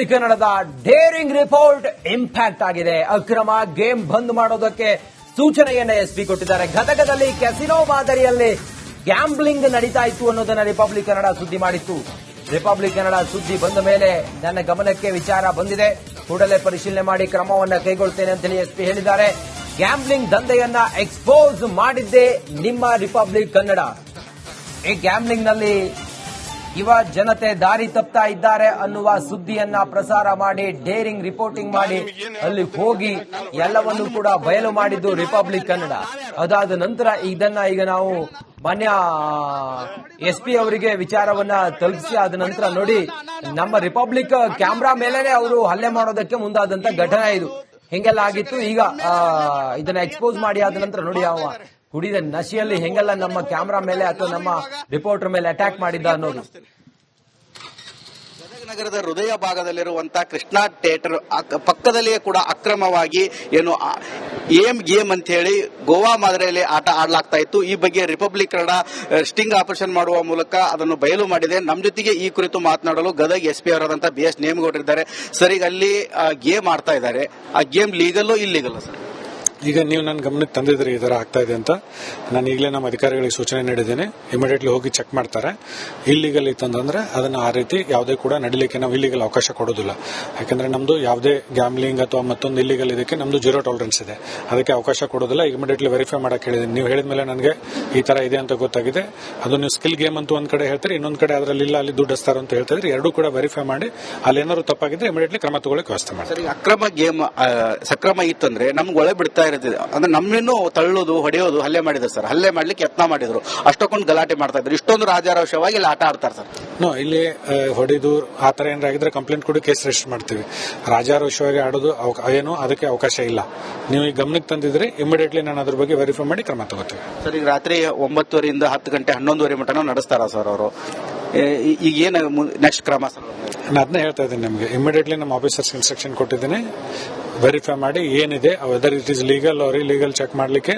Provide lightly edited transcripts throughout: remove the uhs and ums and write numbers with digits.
Republic ಕನ್ನಡದ daring report impact ಆಗಿದೆ. ಅಕ್ರಮ ಗೇಮ್ ಬಂದ್ ಮಾಡೋದಕ್ಕೆ ಸೂಚನೆಯನ್ನ ಎಸ್ಪಿ ಕೊಟ್ಟಿದ್ದಾರೆ. ಗದಗದಲ್ಲಿ ಕೆಸಿನೋ ಮಾದರಿಯಲ್ಲಿ ಗ್ಯಾಂಬ್ಲಿಂಗ್ ನಡೀತಾ ಇತ್ತು ಅನ್ನೋದನ್ನ ರಿಪಬ್ಲಿಕ್ ಕನ್ನಡ ಸುದ್ದಿ ಮಾಡಿತ್ತು. ರಿಪಬ್ಲಿಕ್ ಕನ್ನಡ ಸುದ್ದಿ ಬಂದ ಮೇಲೆ ನನ್ನ ಗಮನಕ್ಕೆ ವಿಚಾರ ಬಂದಿದೆ, ಕೂಡಲೇ ಪರಿಶೀಲನೆ ಮಾಡಿ ಕ್ರಮವನ್ನ ಕೈಗೊಳ್ತೇನೆ ಅಂತ ಎಸ್ಪಿ ಹೇಳಿದ್ದಾರೆ. ಗ್ಯಾಂಬ್ಲಿಂಗ್ ದಂಧೆಯನ್ನ ಎಕ್ಸ್ಪೋಸ್ ಮಾಡಿದ್ದೇ ನಿಮ್ಮ ರಿಪಬ್ಲಿಕ್ ಕನ್ನಡ. ಈ ಗ್ಯಾಂಬ್ಲಿಂಗ್ ನಲ್ಲಿ ಯುವ ಜನತೆ ದಾರಿ ತಪ್ತಾ ಇದ್ದಾರೆ ಅನ್ನುವ ಸುದ್ದಿಯನ್ನ ಪ್ರಸಾರ ಮಾಡಿ ಡೇರಿಂಗ್ ರಿಪೋರ್ಟಿಂಗ್ ಮಾಡಿ ಅಲ್ಲಿ ಹೋಗಿ ಎಲ್ಲವನ್ನೂ ಕೂಡ ಬಯಲು ಮಾಡಿದ್ದು ರಿಪಬ್ಲಿಕ್ ಕನ್ನಡ. ಅದಾದ ನಂತರ ಇದನ್ನ ಈಗ ನಾವು ಮಾನ್ಯ ಎಸ್ಪಿ ಅವರಿಗೆ ವಿಚಾರವನ್ನ ತಲುಪಿಸಿ ಆದ ನಂತರ ನೋಡಿ ನಮ್ಮ ರಿಪಬ್ಲಿಕ್ ಕ್ಯಾಮ್ರಾ ಮೇಲೆನೆ ಅವರು ಹಲ್ಲೆ ಮಾಡೋದಕ್ಕೆ ಮುಂದಾದಂತ ಘಟನೆ ಇದು. ಹಿಂಗೆಲ್ಲ ಆಗಿತ್ತು. ಈಗ ಇದನ್ನ ಎಕ್ಸ್ಪೋಸ್ ಮಾಡಿ ಆದ ನಂತರ ನೋಡಿ ಅವ ಕುಡಿದ ನಶೆಯಲ್ಲಿ ಹೆಂಗೆಲ್ಲ ನಮ್ಮ ಕ್ಯಾಮ್ರಾ ಮೇಲೆ ಅಥವಾ ನಮ್ಮ ರಿಪೋರ್ಟರ್ ಮೇಲೆ ಅಟ್ಯಾಕ್ ಮಾಡಿದ್ದ ಅನ್ನೋದು. ನಗರದ ಹೃದಯ ಭಾಗದಲ್ಲಿರುವಂತಹ ಕೃಷ್ಣಾ ಥಿಯೇಟರ್ ಪಕ್ಕದಲ್ಲಿಯೇ ಕೂಡ ಅಕ್ರಮವಾಗಿ ಏನು ಗೇಮ್ ಅಂತ ಹೇಳಿ ಗೋವಾ ಮಾದರಿಯಲ್ಲಿ ಆಟ ಆಡಲಾಗ್ತಾ ಇತ್ತು. ಈ ಬಗ್ಗೆ ರಿಪಬ್ಲಿಕ್ ಕನ್ನಡ ಸ್ಟಿಂಗ್ ಆಪರೇಷನ್ ಮಾಡುವ ಮೂಲಕ ಅದನ್ನು ಬಯಲು ಮಾಡಿದೆ. ನಮ್ಮ ಜೊತೆಗೆ ಈ ಕುರಿತು ಮಾತನಾಡಲು ಗದಗ ಎಸ್ಪಿ ಅವರಾದಂತಹ BS ನೇಮಗೌಡರಿದ್ದಾರೆ. ಸರ್, ಈಗ ಅಲ್ಲಿ ಗೇಮ್ ಆಡ್ತಾ ಇದ್ದಾರೆ, ಆ ಗೇಮ್ ಲೀಗಲ್ಲೋ ಇಲ್ಲೀಗಲ್ಲೋ ಸರ್? ಈಗ ನೀವು ನನ್ನ ಗಮನಕ್ಕೆ ತಂದಿದ್ರಿ ಈ ತರ ಆಗ್ತಾ ಇದೆ ಅಂತ. ನಾನು ಈಗಲೇ ನಮ್ಮ ಅಧಿಕಾರಿಗಳಿಗೆ ಸೂಚನೆ ನೀಡಿದ್ದೇನೆ. ಇಮಿಡಿಯೇಟ್ಲಿ ಹೋಗಿ ಚೆಕ್ ಮಾಡ್ತಾರೆ. ಇಲ್ಲಿಗಲ್ ಇತ್ತಂದ್ರೆ ಅದನ್ನ ಆ ರೀತಿ ಯಾವುದೇ ಕೂಡ ನಡಿಲಿಕ್ಕೆ ನಾವು ಇಲ್ಲಿಗಲ್ ಅವಕಾಶ ಕೊಡೋದಿಲ್ಲ. ಯಾಕಂದ್ರೆ ನಮ್ದು ಯಾವುದೇ ಗ್ಯಾಮ್ಲಿಂಗ್ ಅಥವಾ ಮತ್ತೊಂದು ಇಲ್ಲಿಗಲ್ ಇದಕ್ಕೆ ನಮ್ದು 0 ಟಾಲರೆನ್ಸ್ ಇದೆ. ಅದಕ್ಕೆ ಅವಕಾಶ ಕೊಡೋದಿಲ್ಲ. ಇಮಿಡಿಯೇಟ್ಲಿ ವೆರಿಫೈ ಮಾಡಕ್ಕೆ ಹೇಳಿದ್ದೀನಿ. ನೀವು ಹೇಳಿದ ಮೇಲೆ ನನಗೆ ಈ ತರ ಇದೆ ಅಂತ ಗೊತ್ತಾಗಿದೆ. ಅದು ನೀವು ಸ್ಕಿಲ್ ಗೇಮ್ ಅಂತ ಒಂದ್ ಕಡೆ ಹೇಳ್ತೀರಿ, ಇನ್ನೊಂದ್ ಕಡೆ ಅದರಲ್ಲಿ ಇಲ್ಲ ಅಲ್ಲಿ ದುಡ್ಡು ಹಸ್ತಾರ ಅಂತ ಹೇಳ್ತಾ ಇದ್ರಿ. ಎರಡೂ ಕೂಡ ವೆರಿಫೈ ಮಾಡಿ ಅಲ್ಲಿ ಏನಾದ್ರು ತಪ್ಪಾಗಿದ್ರೆ ಇಮಿಡಿಯೇಟ್ಲಿ ಕ್ರಮ ತಗೊಳ್ಳಕ್ಕೆ ವ್ಯವಸ್ಥೆ ಮಾಡಿ. ಅಕ್ರಮ ಗೇಮ್ ಸಕ್ರಮ ಇತ್ತಂದ್ರೆ ನಮ್ಗೆ ಒಳೆ ಬಿಡ್ತಾ ಇರುತ್ತೆ. ಅಂದ್ರೆ ನಮ್ಮನ್ನು ತಳ್ಳೋದು, ಹೊಡೆಯೋದು, ಹಲ್ಲೆ ಮಾಡಿದ್ರು ಸರ್. ಹಲ್ಲೆ ಮಾಡ್ಲಿಕ್ಕೆ ಯತ್ನ ಮಾಡಿದ್ರು. ಅಷ್ಟಕ್ಕೊಂದು ಗಲಾಟೆ ಮಾಡ್ತಾ ಇದ್ರು. ಇಷ್ಟೊಂದು ರಾಜಾರೋಷವಾಗಿ ಇಲ್ಲಿ ಆಟ ಆಡ್ತಾರೆ ಸರ್. ಇಲ್ಲಿ ಹೊಡೆದು ಆ ತರ ಏನಾಗಿದ್ರೆ ಕಂಪ್ಲೇಂಟ್ ಕೊಡಿ, ಕೇಸ್ ರಿಜಿಸ್ಟರ್ ಮಾಡ್ತೀವಿ. ರಾಜಾರೋಷವಾಗಿ ಆಡೋದು ಏನು ಅದಕ್ಕೆ ಅವಕಾಶ ಇಲ್ಲ. ನೀವು ಈ ಗಮನಕ್ಕೆ ತಂದಿದ್ರೆ ಇಮಿಡಿಯೇಟ್ಲಿ ನಾನು ಅದ್ರ ಬಗ್ಗೆ ವೆರಿಫೈ ಮಾಡಿ ಕ್ರಮ ತಗೋತೀವಿ. ಸರ್, ಈಗ ರಾತ್ರಿ 9:30 10 ಗಂಟೆ 11:30 ಮಟನೂ ನಡೆಸ್ತಾರ ಸರ್ ಅವರು. ಈಗ ಏನು ನೆಕ್ಸ್ಟ್ ಕ್ರಮ ಸರ್? ನಾನು ಅದನ್ನೇ ಹೇಳ್ತಾ ಇದ್ದೀನಿ ನಿಮಗೆ. ಇಮಿಡಿಯೇಟ್ಲಿ ನಮ್ಮ ಆಫೀಸರ್ಸ್ ಇನ್ಸ್ಟ್ರಕ್ಷನ್ ಕೊಟ್ಟಿದ್ದೀನಿ. ವೆರಿಫೈ ಮಾಡಿ ಏನಿದೆ whether it is legal or illegal check ಮಾಡಲಿಕ್ಕೆ.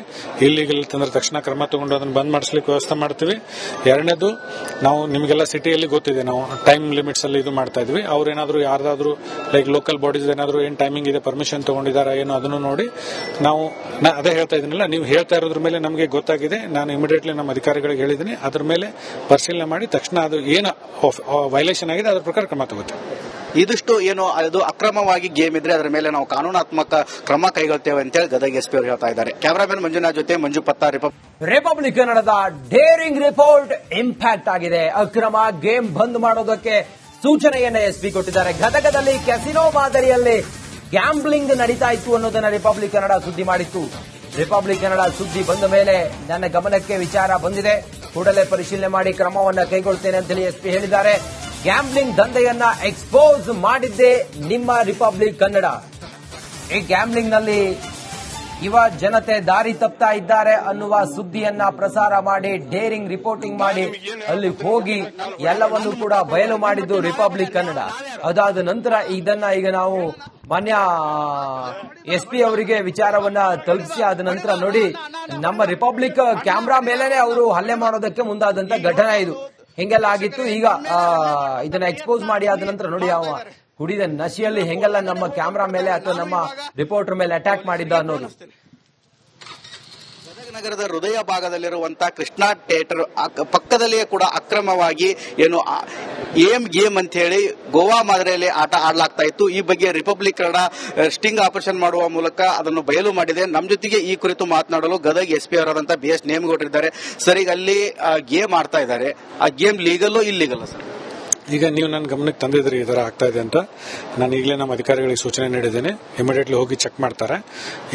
ಇಲ್ಲೀಗಲ್ ತಂದ್ರೆ ತಕ್ಷಣ ಕ್ರಮ ತಗೊಂಡು ಅದನ್ನು ಬಂದ್ ಮಾಡಿಸ್ಲಿಕ್ಕೆ ವ್ಯವಸ್ಥೆ ಮಾಡ್ತೀವಿ. ಎರಡನೇದು, ನಾವು ನಿಮಗೆಲ್ಲ ಸಿಟಿಯಲ್ಲಿ ಗೊತ್ತಿದೆ, ನಾವು ಟೈಮ್ ಲಿಮಿಟ್ಸ್ ಅಲ್ಲಿ ಇದು ಮಾಡ್ತಾ ಇದ್ವಿ. ಅವ್ರೇನಾದ್ರು ಯಾರ್ದಾದ್ರು ಲೈಕ್ ಲೋಕಲ್ ಬಾಡೀಸ್ ಏನಾದ್ರು ಏನ್ ಟೈಮಿಂಗ್ ಇದೆ, ಪರ್ಮಿಷನ್ ತಗೊಂಡಿದಾರ ಏನೋ ಅದನ್ನು ನೋಡಿ ನಾವು ಅದೇ ಹೇಳ್ತಾ ಇದೀನಿಲ್ಲ. ನೀವು ಹೇಳ್ತಾ ಇರೋದ್ರ ಮೇಲೆ ನಮಗೆ ಗೊತ್ತಾಗಿದೆ. ನಾನು ಇಮಿಡಿಯೇಟ್ಲಿ ನಮ್ಮ ಅಧಿಕಾರಿಗಳಿಗೆ ಹೇಳಿದ್ದೀನಿ. ಅದ್ರ ಮೇಲೆ ಪರಿಶೀಲನೆ ಮಾಡಿ ತಕ್ಷಣ ಅದು ಏನು ವೈಲೇಷನ್ ಆಗಿದೆ ಅದ್ರ ಪ್ರಕಾರ ಕ್ರಮ ತಗೋತೀವಿ. ಇದಿಷ್ಟು ಏನು ಅದು ಅಕ್ರಮವಾಗಿ ಗೇಮ್ ಇದ್ರೆ ಅದರ ಮೇಲೆ ನಾವು ಕಾನೂನಾತ್ಮಕ ಕ್ರಮ ಕೈಗೊಳ್ತೇವೆ ಅಂತೇಳಿ ಗದಗ ಎಸ್ಪಿ ಅವರು ಹೇಳ್ತಾ ಇದ್ದಾರೆ. ಕ್ಯಾಮರಾಮನ್ ಮಂಜುನಾಥ್ ಜೊತೆ ಮಂಜು ಪತ್ತ, ರಿಪಬ್ಲಿಕ್ ಕನ್ನಡದ ಡೇರಿಂಗ್ ರಿಪೋರ್ಟ್ ಇಂಪ್ಯಾಕ್ಟ್ ಆಗಿದೆ. ಅಕ್ರಮ ಗೇಮ್ ಬಂದ್ ಮಾಡೋದಕ್ಕೆ ಸೂಚನೆಯನ್ನ ಎಸ್ಪಿ ಕೊಟ್ಟಿದ್ದಾರೆ. ಗದಗದಲ್ಲಿ ಕೆಸಿನೋ ಮಾದರಿಯಲ್ಲಿ ಗ್ಯಾಂಬ್ಲಿಂಗ್ ನಡೀತಾ ಇತ್ತು ಅನ್ನೋದನ್ನ ರಿಪಬ್ಲಿಕ್ ಕನ್ನಡ ಸುದ್ದಿ ಮಾಡಿತ್ತು. ರಿಪಬ್ಲಿಕ್ ಕನ್ನಡ ಸುದ್ದಿ ಬಂದ ಮೇಲೆ ನನ್ನ ಗಮನಕ್ಕೆ ವಿಚಾರ ಬಂದಿದೆ, ಕೂಡಲೇ ಪರಿಶೀಲನೆ ಮಾಡಿ ಕ್ರಮವನ್ನ ಕೈಗೊಳ್ತೇನೆ ಅಂತ ಎಸ್ಪಿ ಹೇಳಿದ್ದಾರೆ. ಗ್ಯಾಂಬ್ಲಿಂಗ್ ದಂಧೆಯನ್ನ ಎಕ್ಸ್ಪೋಸ್ ಮಾಡಿದ್ದೇ ನಿಮ್ಮ ರಿಪಬ್ಲಿಕ್ ಕನ್ನಡ. ಈ ಗ್ಯಾಂಬ್ಲಿಂಗ್ ನಲ್ಲಿ ಯುವ ಜನತೆ ದಾರಿ ತಪ್ತಾ ಇದ್ದಾರೆ ಅನ್ನುವ ಸುದ್ದಿಯನ್ನ ಪ್ರಸಾರ ಮಾಡಿ ಡೇರಿಂಗ್ ರಿಪೋರ್ಟಿಂಗ್ ಮಾಡಿ ಅಲ್ಲಿ ಹೋಗಿ ಎಲ್ಲವನ್ನೂ ಕೂಡ ಬಯಲು ಮಾಡಿದ್ದು ರಿಪಬ್ಲಿಕ್ ಕನ್ನಡ. ಅದಾದ ನಂತರ ಇದನ್ನ ಈಗ ನಾವು ಮಾನ್ಯ ಎಸ್ಪಿ ಅವರಿಗೆ ವಿಚಾರವನ್ನ ತಲುಪಿಸಿ ಆದ ನಂತರ ನೋಡಿ ನಮ್ಮ ರಿಪಬ್ಲಿಕ್ ಕ್ಯಾಮ್ರಾ ಮೇಲೆನೆ ಅವರು ಹಲ್ಲೆ ಮಾಡೋದಕ್ಕೆ ಮುಂದಾದಂತ ಘಟನೆ ಇದು. ಹಿಂಗೆಲ್ಲ ಆಗಿತ್ತು. ಈಗ ಇದನ್ನ ಎಕ್ಸ್ಪೋಸ್ ಮಾಡಿ ಆದ ನಂತರ ನೋಡಿ ಅವ ಕುಡಿದ ನಶೆಯಲ್ಲಿ ಹೆಂಗೆಲ್ಲ ನಮ್ಮ ಕ್ಯಾಮ್ರಾ ಮೇಲೆ ಅಥವಾ ನಮ್ಮ ರಿಪೋರ್ಟರ್ ಮೇಲೆ ಅಟ್ಯಾಕ್ ಮಾಡಿದ್ದ ಅನ್ನೋದು. ನಗರದ ಹೃದಯ ಭಾಗದಲ್ಲಿರುವಂತಹ ಕೃಷ್ಣಾ ಥಿಯೇಟರ್ ಪಕ್ಕದಲ್ಲಿಯೇ ಕೂಡ ಅಕ್ರಮವಾಗಿ ಏನು ಗೇಮ್ ಅಂತ ಹೇಳಿ ಗೋವಾ ಮಾದರಿಯಲ್ಲಿ ಆಟ ಆಡಲಾಗ್ತಾ ಇತ್ತು. ಈ ಬಗ್ಗೆ ರಿಪಬ್ಲಿಕ್ ಕನ್ನಡ ಸ್ಟಿಂಗ್ ಆಪರೇಷನ್ ಮಾಡುವ ಮೂಲಕ ಅದನ್ನು ಬಯಲು ಮಾಡಿದೆ. ನಮ್ಮ ಜೊತೆಗೆ ಈ ಕುರಿತು ಮಾತನಾಡಲು ಗದಗ ಎಸ್ಪಿ ಅವರಾದಂತಹ BS ನೇಮಗೌಡರಿದ್ದಾರೆ. ಸರ್, ಈಗ ಅಲ್ಲಿ ಗೇಮ್ ಆಡ್ತಾ ಇದ್ದಾರೆ, ಆ ಗೇಮ್ ಲೀಗಲ್ಲೋ ಇಲ್ಲೀಗಲ್ಲೋ ಸರ್? ಈಗ ನೀವು ನನ್ನ ಗಮನಕ್ಕೆ ತಂದಿದ್ರಿ ಈ ತರ ಆಗ್ತಾ ಇದೆ ಅಂತ. ನಾನು ಈಗಲೇ ನಮ್ಮ ಅಧಿಕಾರಿಗಳಿಗೆ ಸೂಚನೆ ನೀಡಿದ್ದೇನೆ. ಇಮಿಡಿಯೇಟ್ಲಿ ಹೋಗಿ ಚೆಕ್ ಮಾಡ್ತಾರೆ.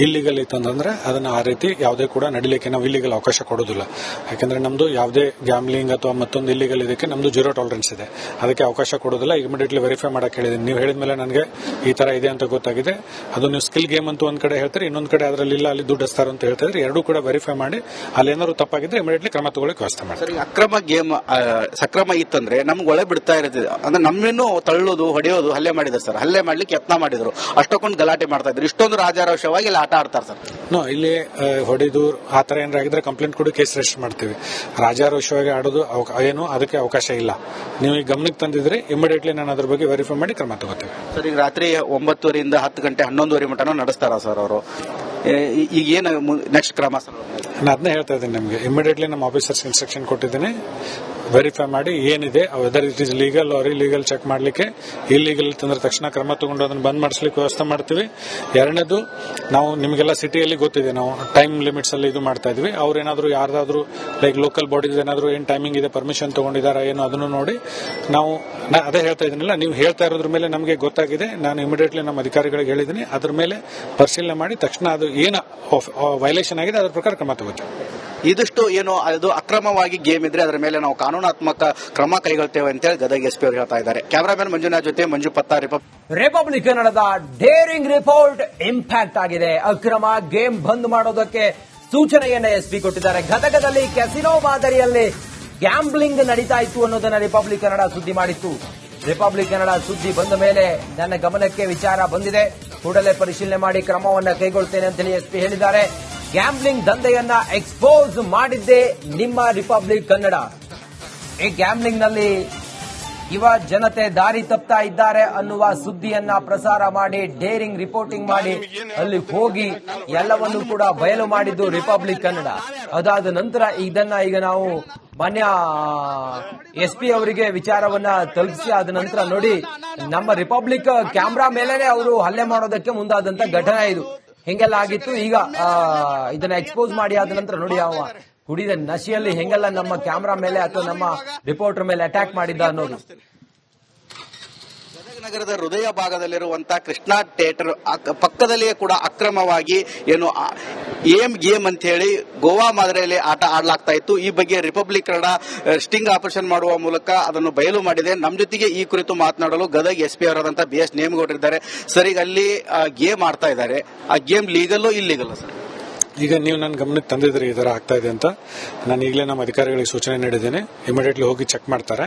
ಇಲ್ಲಿಗಲ್ ಇತ್ತಂದ್ರೆ ಅದನ್ನ ಆ ರೀತಿ ಯಾವುದೇ ಕೂಡ ನಡಿಲಿಕ್ಕೆ ನಾವು ಇಲ್ಲಿಗಲ್ ಅವಕಾಶ ಕೊಡೋದಿಲ್ಲ. ಯಾಕಂದ್ರೆ ನಮ್ದು ಯಾವುದೇ ಗ್ಯಾಮ್ಲಿಂಗ್ ಅಥವಾ ಮತ್ತೊಂದು ಇಲ್ಲಿಗಲ್ ಇದಕ್ಕೆ ನಮ್ದು 0 ಟಾಲರೆನ್ಸ್ ಇದೆ. ಅದಕ್ಕೆ ಅವಕಾಶ ಕೊಡೋದಿಲ್ಲ. ಇಮಿಡಿಯೇಟ್ಲಿ ವೆರಿಫೈ ಮಾಡಕ್ಕೆ ಹೇಳಿದ್ದೀನಿ. ನೀವು ಹೇಳಿದ ಮೇಲೆ ನನಗೆ ಈ ತರ ಇದೆ ಅಂತ ಗೊತ್ತಾಗಿದೆ. ಅದು ನೀವು ಸ್ಕಿಲ್ ಗೇಮ್ ಅಂತ ಒಂದ್ ಕಡೆ ಹೇಳ್ತೀರಿ, ಇನ್ನೊಂದ್ ಕಡೆ ಅದರಲ್ಲಿ ಇಲ್ಲ ಅಲ್ಲಿ ದುಡ್ಡು ಹಸ್ತಾರ ಅಂತ ಹೇಳ್ತಾ ಇದ್ರಿ. ಎರಡೂ ಕೂಡ ವೆರಿಫೈ ಮಾಡಿ ಅಲ್ಲಿ ಏನಾದ್ರು ತಪ್ಪಾಗಿದ್ರೆ ಇಮಿಡಿಯೇಟ್ಲಿ ಕ್ರಮ ತಗೊಳ್ಳಕ್ಕೆ ವ್ಯವಸ್ಥೆ ಮಾಡಿ. ಅಕ್ರಮ ಗೇಮ್ ಸಕ್ರಮ ಇತ್ತಂದ್ರೆ ನಮ್ಗೆ ಒಳೆ ಬಿಡ್ತಾ ಇರ್ತಿದೆ. ಅಂದ್ರೆ ನಮ್ಮನ್ನು ತಳ್ಳೋದು, ಹೊಡೆಯೋದು, ಹಲ್ಲೆ ಮಾಡಿದ್ರು ಸರ್. ಹಲ್ಲೆ ಮಾಡ್ಲಿಕ್ಕೆ ಯತ್ನ ಮಾಡಿದ್ರು. ಅಷ್ಟೊಂದು ಗಲಾಟೆ ಮಾಡ್ತಾ ಇದ್ರು. ಇಷ್ಟೊಂದು ರಾಜಾರೋಷವಾಗಿ ಇಲ್ಲಿ ಆಟ ಆಡ್ತಾರೆ ಸರ್. ಇಲ್ಲಿ ಹೊಡೆದು ಆ ತರ ಏನಾಗಿದ್ರೆ ಕಂಪ್ಲೇಂಟ್ ಕೊಡಿ, ಕೇಸ್ ರಿಜಿಸ್ಟರ್ ಮಾಡ್ತೀವಿ. ರಾಜಾರೋಷವಾಗಿ ಆಡೋದು ಏನು ಅದಕ್ಕೆ ಅವಕಾಶ ಇಲ್ಲ. ನೀವು ಈಗ ಗಮನಕ್ಕೆ ತಂದಿದ್ರೆ ಇಮಿಡಿಯೇಟ್ಲಿ ನಾನು ಅದ್ರ ಬಗ್ಗೆ ವೆರಿಫೈ ಮಾಡಿ ಕ್ರಮ ತಗೋತೀವಿ. ಸರ್, ಈಗ ರಾತ್ರಿ 9:30 ರಿಂದ 10 ಗಂಟೆ 11:30 ಮಟನೂ ನಡೆಸ್ತಾರ ಸರ್ ಅವರು. ಈಗ ಏನು ನೆಕ್ಸ್ಟ್ ಕ್ರಮ ಸರ್? ನಾನು ಅದನ್ನೇ ಹೇಳ್ತಾ ಇದ್ದೀನಿ ನಿಮಗೆ. ಇಮಿಡಿಯೇಟ್ಲಿ ನಮ್ಮ ಆಫೀಸರ್ಸ್ ಇನ್ಸ್ಟ್ರಕ್ಷನ್ ಕೊಟ್ಟಿದ್ದೀನಿ, ವೆರಿಫೈ ಮಾಡಿ ಏನಿದೆ whether it is legal or illegal check ಮಾಡಲಿಕ್ಕೆ. ಇಲ್ಲೀಗಲ್ ತಂದ್ರೆ ತಕ್ಷಣ ಕ್ರಮ ತಗೊಂಡು ಅದನ್ನು ಬಂದ್ ಮಾಡಿಸ್ಲಿಕ್ಕೆ ವ್ಯವಸ್ಥೆ ಮಾಡ್ತೀವಿ. ಎರಡನೇದು, ನಾವು ನಿಮಗೆಲ್ಲ ಸಿಟಿಯಲ್ಲಿ ಗೊತ್ತಿದೆ, ನಾವು ಟೈಮ್ ಲಿಮಿಟ್ಸ್ ಅಲ್ಲಿ ಇದು ಮಾಡ್ತಾ ಇದ್ವಿ. ಅವ್ರೇನಾದ್ರು ಯಾರ್ದಾದ್ರು ಲೈಕ್ ಲೋಕಲ್ ಬಾಡೀಸ್ ಏನಾದ್ರು ಏನ್ ಟೈಮಿಂಗ್ ಇದೆ, ಪರ್ಮಿಷನ್ ತಗೊಂಡಿದಾರ ಏನೋ ಅದನ್ನು ನೋಡಿ ನಾವು ಅದೇ ಹೇಳ್ತಾ ಇದೀನಿಲ್ಲ, ನೀವು ಹೇಳ್ತಾ ಇರೋದ್ರ ಮೇಲೆ ನಮಗೆ ಗೊತ್ತಾಗಿದೆ. ನಾನು ಇಮಿಡಿಯೇಟ್ಲಿ ನಮ್ಮ ಅಧಿಕಾರಿಗಳಿಗೆ ಹೇಳಿದ್ದೀನಿ, ಅದ್ರ ಮೇಲೆ ಪರಿಶೀಲನೆ ಮಾಡಿ ತಕ್ಷಣ ಅದು ಏನು ವೈಲೇಷನ್ ಆಗಿದೆ ಅದ್ರ ಪ್ರಕಾರ ಕ್ರಮ ತಗೋತೀವಿ. ಇದಿಷ್ಟು ಏನು ಅದು ಅಕ್ರಮವಾಗಿ ಗೇಮ್ ಇದ್ರೆ ಅದರ ಮೇಲೆ ನಾವು ಕಾನೂನಾತ್ಮಕ ಕ್ರಮ ಕೈಗೊಳ್ತೇವೆ ಅಂತೇಳಿ ಗದಗ ಎಸ್ಪಿ ಅವರು ಹೇಳ್ತಾ ಇದ್ದಾರೆ. ಕ್ಯಾಮರಾಮನ್ ಮಂಜುನಾಥ್ ಜೊತೆ ಮಂಜು ಪತ್ತಾ, ರಿಪಬ್ಲಿಕ್ ಕನ್ನಡದ ಡೇರಿಂಗ್ ರಿಪೋರ್ಟ್ ಇಂಪ್ಯಾಕ್ಟ್ ಆಗಿದೆ. ಅಕ್ರಮ ಗೇಮ್ ಬಂದ್ ಮಾಡೋದಕ್ಕೆ ಸೂಚನೆಯನ್ನ ಎಸ್ಪಿ ಕೊಟ್ಟಿದ್ದಾರೆ. ಗದಗದಲ್ಲಿ ಕೆಸಿನೋ ಮಾದರಿಯಲ್ಲಿ ಗ್ಯಾಂಬ್ಲಿಂಗ್ ನಡೀತಾ ಇತ್ತು ಅನ್ನೋದನ್ನ ರಿಪಬ್ಲಿಕ್ ಕನ್ನಡ ಸುದ್ದಿ ಮಾಡಿತ್ತು. ರಿಪಬ್ಲಿಕ್ ಕನ್ನಡ ಸುದ್ದಿ ಬಂದ ಮೇಲೆ ನನ್ನ ಗಮನಕ್ಕೆ ವಿಚಾರ ಬಂದಿದೆ, ಕೂಡಲೇ ಪರಿಶೀಲನೆ ಮಾಡಿ ಕ್ರಮವನ್ನ ಕೈಗೊಳ್ತೇನೆ ಅಂತ ಹೇಳಿ ಎಸ್ಪಿ ಹೇಳಿದ್ದಾರೆ. ಗ್ಯಾಂಬ್ಲಿಂಗ್ ದಂಧೆಯನ್ನ ಎಕ್ಸ್ಪೋಸ್ ಮಾಡಿದ್ದೇ ನಿಮ್ಮ ರಿಪಬ್ಲಿಕ್ ಕನ್ನಡ. ಈ ಗ್ಯಾಂಬ್ಲಿಂಗ್ ನಲ್ಲಿ ಯುವ ಜನತೆ ದಾರಿ ತಪ್ತಾ ಇದ್ದಾರೆ ಅನ್ನುವ ಸುದ್ದಿಯನ್ನ ಪ್ರಸಾರ ಮಾಡಿ ಡೇರಿಂಗ್ ರಿಪೋರ್ಟಿಂಗ್ ಮಾಡಿ ಅಲ್ಲಿ ಹೋಗಿ ಎಲ್ಲವನ್ನೂ ಕೂಡ ಬಯಲು ಮಾಡಿದ್ದು ರಿಪಬ್ಲಿಕ್ ಕನ್ನಡ. ಅದಾದ ನಂತರ ಇದನ್ನ ಈಗ ನಾವು ಮಾನ್ಯ ಎಸ್ಪಿ ಅವರಿಗೆ ವಿಚಾರವನ್ನ ತಲುಪಿಸಿ ಆದ ನಂತರ ನೋಡಿ ನಮ್ಮ ರಿಪಬ್ಲಿಕ್ ಕ್ಯಾಮ್ರಾ ಮೇಲೆನೆ ಅವರು ಹಲ್ಲೆ ಮಾಡೋದಕ್ಕೆ ಮುಂದಾದಂತ ಘಟನೆ ಇದು. ಹೆಂಗೆಲ್ಲ ಆಗಿತ್ತು, ಈಗ ಇದನ್ನ ಎಕ್ಸ್ಪೋಸ್ ಮಾಡಿ ಆದ ನಂತರ ನೋಡಿ ಅವ ಕುಡಿದ ನಶೆಯಲ್ಲಿ ಹೆಂಗೆಲ್ಲ ನಮ್ಮ ಕ್ಯಾಮ್ರಾ ಮೇಲೆ ಅಥವಾ ನಮ್ಮ ರಿಪೋರ್ಟರ್ ಮೇಲೆ ಅಟ್ಯಾಕ್ ಮಾಡಿದ್ದ ಅನ್ನೋದು. ನಗರದ ಹೃದಯ ಭಾಗದಲ್ಲಿರುವಂತಹ ಕೃಷ್ಣಾ ಥಿಯೇಟರ್ ಪಕ್ಕದಲ್ಲಿಯೇ ಕೂಡ ಅಕ್ರಮವಾಗಿ ಏನು ಗೇಮ್ ಅಂತ ಹೇಳಿ ಗೋವಾ ಮಾದರಿಯಲ್ಲಿ ಆಟ ಆಡಲಾಗ್ತಾ ಇತ್ತು. ಈ ಬಗ್ಗೆ ರಿಪಬ್ಲಿಕ್ ಕನ್ನಡ ಸ್ಟಿಂಗ್ ಆಪರೇಷನ್ ಮಾಡುವ ಮೂಲಕ ಅದನ್ನು ಬಯಲು ಮಾಡಿದೆ. ನಮ್ಮ ಜೊತೆಗೆ ಈ ಕುರಿತು ಮಾತನಾಡಲು ಗದಗ ಎಸ್ಪಿ ಅವರಾದಂತಹ BS ನೇಮಗೌಡರಿದ್ದಾರೆ. ಸರ್, ಈಗ ಅಲ್ಲಿ ಗೇಮ್ ಆಡ್ತಾ ಇದ್ದಾರೆ, ಆ ಗೇಮ್ ಲೀಗಲ್ಲೋ ಇಲ್ಲೀಗಲ್ಲೋ ಸರ್? ಈಗ ನೀವು ನನ್ನ ಗಮನಕ್ಕೆ ತಂದಿದ್ರಿ ಈ ತರ ಆಗ್ತಾ ಇದೆ ಅಂತ. ನಾನು ಈಗಲೇ ನಮ್ಮ ಅಧಿಕಾರಿಗಳಿಗೆ ಸೂಚನೆ ನೀಡಿದ್ದೇನೆ, ಇಮಿಡಿಯೇಟ್ಲಿ ಹೋಗಿ ಚೆಕ್ ಮಾಡ್ತಾರೆ.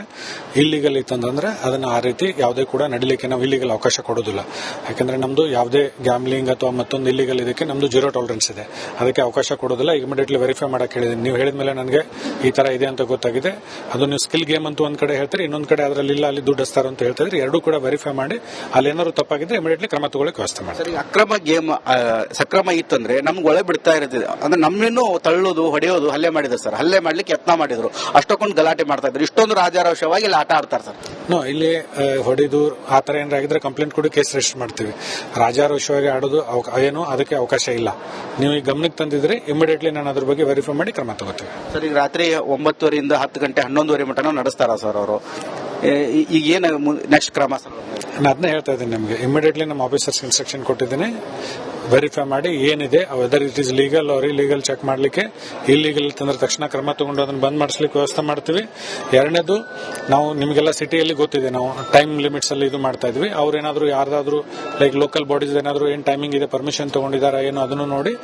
ಇಲ್ಲೀಗಲ್ ಇತ್ತಂದ್ರೆ ಅದನ್ನ ಆ ರೀತಿ ಯಾವುದೇ ಕೂಡ ನಡೀಲಿಕ್ಕೆ ನಾವು ಇಲ್ಲೀಗಲ್ ಅವಕಾಶ ಕೊಡೋದಿಲ್ಲ. ಯಾಕಂದ್ರೆ ನಮ್ದು ಯಾವುದೇ ಗ್ಯಾಮ್ಲಿಂಗ್ ಅಥವಾ ಮತ್ತೊಂದು ಇಲ್ಲೀಗಲ್ ಇದಕ್ಕೆ ನಮ್ದು 0 ಟಾಲರೆನ್ಸ್ ಇದೆ, ಅದಕ್ಕೆ ಅವಕಾಶ ಕೊಡೋದಿಲ್ಲ. ಇಮಿಡಿಯೇಟ್ಲಿ ವೆರಿಫೈ ಮಾಡಕ್ಕೆ ಹೇಳಿದ್ದೀನಿ. ನೀವು ಹೇಳಿದ ಮೇಲೆ ನನಗೆ ಈ ತರ ಇದೆ ಅಂತ ಗೊತ್ತಾಗಿದೆ. ಅದು ನೀವು ಸ್ಕಿಲ್ ಗೇಮ್ ಅಂತ ಒಂದ್ ಕಡೆ ಹೇಳ್ತೀರಿ, ಇನ್ನೊಂದ್ ಕಡೆ ಅದರಲ್ಲಿ ಇಲ್ಲ ಅಲ್ಲಿ ದುಡ್ಡು ಹಸ್ತಾರ ಅಂತ ಹೇಳ್ತಿದ್ರಿ. ಎರಡೂ ಕೂಡ ವೆರಿಫೈ ಮಾಡಿ ಅಲ್ಲಿ ಏನಾದ್ರು ತಪ್ಪಾಗಿದ್ರೆ ಇಮಿಡಿಯೇಟ್ಲಿ ಕ್ರಮ ತಗೊಳ್ಳಕ್ಕೆ ವ್ಯವಸ್ಥೆ ಮಾಡಿ. ಅಕ್ರಮ ಗೇಮ್ ಸಕ್ರಮ ಇತ್ತಂದ್ರೆ ನಮ್ಗೆ ಒಳೆ ಬಿಡ್ತಾ ಇರ್ತಿದೆ. ಅಂದ್ರೆ ನಮ್ಮನ್ನು ತಳ್ಳೋದು, ಹೊಡೆಯೋದು, ಹಲ್ಲೆ ಮಾಡಿದ್ರು ಸರ್. ಹಲ್ಲೆ ಮಾಡ್ಲಿಕ್ಕೆ ಯತ್ನ ಮಾಡಿದ್ರು. ಅಷ್ಟೊಂದು ಗಲಾಟೆ ಮಾಡ್ತಾ ಇದ್ರು. ಇಷ್ಟೊಂದು ರಾಜಾರೋಷವಾಗಿ ಇಲ್ಲಿ ಆಟ ಆಡ್ತಾರೆ ಸರ್. ಇಲ್ಲಿ ಹೊಡೆದು ಆ ತರ ಏನಾಗಿದ್ರೆ ಕಂಪ್ಲೇಂಟ್ ಕೊಡಿ, ಕೇಸ್ ರಿಜಿಸ್ಟರ್ ಮಾಡ್ತೀವಿ. ರಾಜಾರೋಷವಾಗಿ ಆಡೋದು ಏನು ಅದಕ್ಕೆ ಅವಕಾಶ ಇಲ್ಲ. ನೀವು ಈಗ ಗಮನಕ್ಕೆ ತಂದಿದ್ರೆ ಇಮಿಡಿಯೇಟ್ಲಿ ನಾನು ಅದ್ರ ಬಗ್ಗೆ ವೆರಿಫೈ ಮಾಡಿ ಕ್ರಮ ತಗೋತೀವಿ. ಸರ್, ಈಗ ರಾತ್ರಿ 9:30 ರಿಂದ 10 ಗಂಟೆ 11:30 ಮಟನೂ ನಡೆಸ್ತಾರ ಸರ್ ಅವರು. ಈಗ ಏನು ನೆಕ್ಸ್ಟ್ ಕ್ರಮ ಸರ್? ನಾನು ಅದನ್ನೇ ಹೇಳ್ತಾ ಇದ್ದೀನಿ ನಿಮಗೆ. ಇಮಿಡಿಯೇಟ್ಲಿ ನಮ್ಮ ಆಫೀಸರ್ಸ್ ಇನ್ಸ್ಟ್ರಕ್ಷನ್ ಕೊಟ್ಟಿದ್ದೀನಿ, ವೆರಿಫೈ ಮಾಡಿ ಏನಿದೆ whether it is legal or illegal check ಮಾಡಲಿಕ್ಕೆ. ಇಲ್ಲೀಗಲ್ ತಂದ್ರೆ ತಕ್ಷಣ ಕ್ರಮ ತಗೊಂಡು ಅದನ್ನು ಬಂದ್ ಮಾಡಿಸ್ಲಿಕ್ಕೆ ವ್ಯವಸ್ಥೆ ಮಾಡ್ತೀವಿ. ಎರಡನೇದು, ನಾವು ನಿಮಗೆಲ್ಲ ಸಿಟಿಯಲ್ಲಿ ಗೊತ್ತಿದೆ, ನಾವು ಟೈಮ್ ಲಿಮಿಟ್ಸ್ ಅಲ್ಲಿ ಇದು ಮಾಡ್ತಾ ಇದ್ವಿ. ಅವ್ರೇನಾದ್ರು ಯಾರ್ದಾದ್ರು ಲೈಕ್ ಲೋಕಲ್ ಬಾಡೀಸ್ ಏನಾದ್ರು ಏನ್ ಟೈಮಿಂಗ್ ಇದೆ, ಪರ್ಮಿಷನ್ ತಗೊಂಡಿದಾರ ಏನೋ ಅದನ್ನು ನೋಡಿ